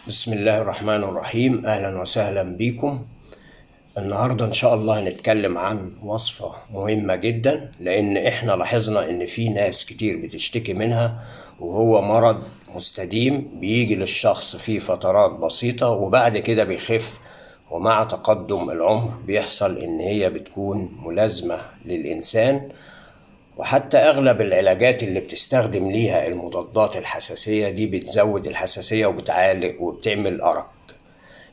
بسم الله الرحمن الرحيم. أهلا وسهلا بكم. النهاردة إن شاء الله هنتكلم عن وصفة مهمة جدا، لأن إحنا لاحظنا إن في ناس كتير بتشتكي منها، وهو مرض مستديم بيجي للشخص في فترات بسيطة وبعد كده بيخف، ومع تقدم العمر بيحصل إن هي بتكون ملازمة للإنسان. وحتى أغلب العلاجات اللي بتستخدم ليها المضادات الحساسية دي بتزود الحساسية وبتعالج وبتعمل أرق.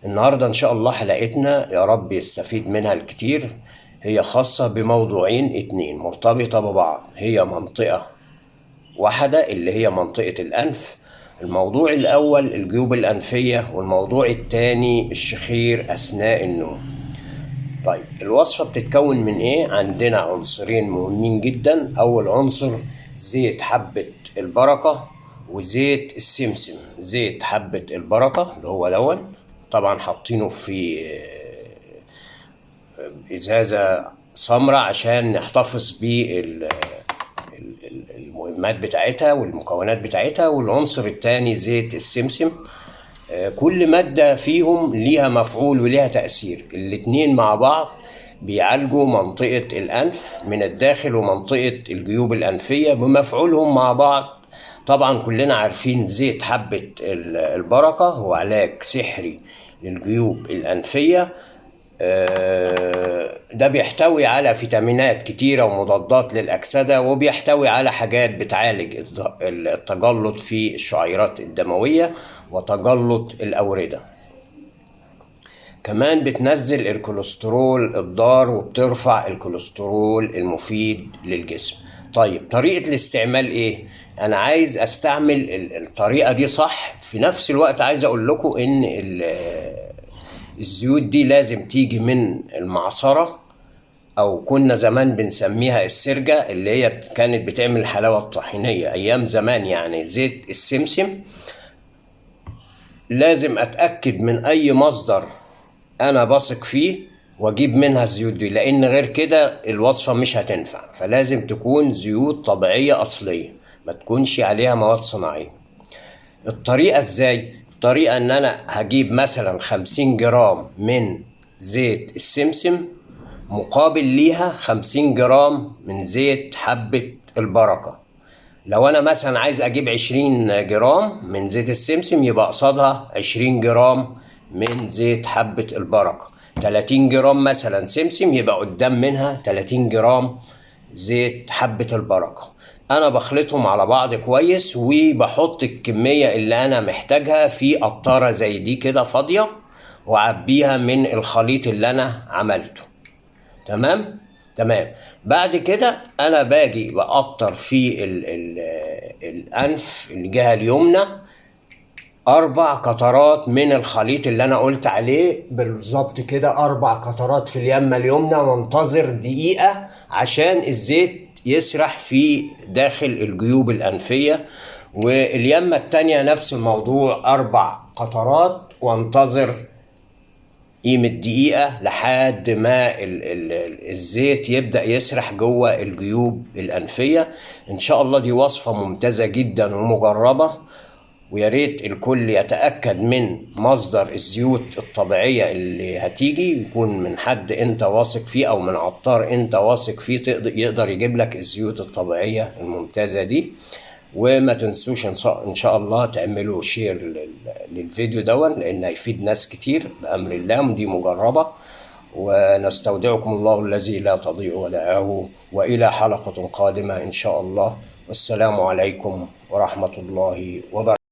النهاردة إن شاء الله حلقتنا يا رب يستفيد منها الكتير، هي خاصة بموضوعين اتنين مرتبطة ببعض، هي منطقة واحدة اللي هي منطقة الأنف. الموضوع الأول الجيوب الأنفية، والموضوع التاني الشخير أثناء النوم. طيب الوصفة بتتكون من ايه؟ عندنا عنصرين مهمين جدا. اول عنصر زيت حبة البركة وزيت السمسم. زيت حبة البركة اللي هو دون طبعا حاطينه في ازازة سمراء عشان نحتفظ بالمهمات بتاعتها والمكونات بتاعتها. والعنصر الثاني زيت السمسم. كل مادة فيهم ليها مفعول وليها تأثير، الاتنين مع بعض بيعالجوا منطقة الأنف من الداخل ومنطقة الجيوب الأنفية بمفعولهم مع بعض. طبعا كلنا عارفين زيت حبة البركة هو علاج سحري للجيوب الأنفية. ده بيحتوي على فيتامينات كتيرة ومضادات للأكسدة، وبيحتوي على حاجات بتعالج التجلط في الشعيرات الدموية وتجلط الأوردة. كمان بتنزل الكوليسترول الضار وبترفع الكوليسترول المفيد للجسم. طيب طريقة الاستعمال ايه؟ انا عايز استعمل الطريقة دي صح، في نفس الوقت عايز اقول لكم ان الزيوت دي لازم تيجي من المعصرة، او كنا زمان بنسميها السرجة اللي هي كانت بتعمل الحلاوة الطحينية ايام زمان. يعني زيت السمسم لازم اتأكد من اي مصدر انا بثق فيه واجيب منها الزيوت دي، لان غير كده الوصفة مش هتنفع. فلازم تكون زيوت طبيعية اصلية، ما تكونش عليها مواد صناعية. الطريقة ازاي؟ الطريقة ان انا هجيب مثلا 50 جرام من زيت السمسم مقابل ليها 50 جرام من زيت حبة البركة. لو انا مثلا عايز اجيب 20 جرام من زيت السمسم يبقى قصادها 20 جرام من زيت حبة البركة. 30 جرام مثلا سمسم يبقى قدام منها 30 جرام زيت حبة البركة. انا بخلطهم على بعض كويس وبحط الكمية اللي انا محتاجها في قطارة زي دي كده فاضية، وعبيها من الخليط اللي انا عملته. تمام. بعد كده انا باجي بقطر في الانف الجهة اليمنى 4 قطرات من الخليط اللي انا قلت عليه بالظبط كده، 4 قطرات في اليمة اليمنى، وانتظر دقيقة عشان الزيت يسرح في داخل الجيوب الأنفية. واليمة التانية نفس الموضوع 4 قطرات، وانتظر قيمة دقيقة لحد ما الزيت يبدأ يسرح جوه الجيوب الأنفية. إن شاء الله دي وصفة ممتازة جدا ومجربة، ويا ريت الكل يتأكد من مصدر الزيوت الطبيعية اللي هتيجي، يكون من حد انت واثق فيه او من عطار انت واثق فيه يقدر يجيب لك الزيوت الطبيعية الممتازة دي. وما تنسوش ان شاء الله تعملوا شير للفيديو دون، لان هيفيد ناس كتير بأمر الله، ودي مجربة. ونستودعكم الله الذي لا تضيع ودائعه، وإلى حلقة قادمة إن شاء الله. والسلام عليكم ورحمة الله وبركاته.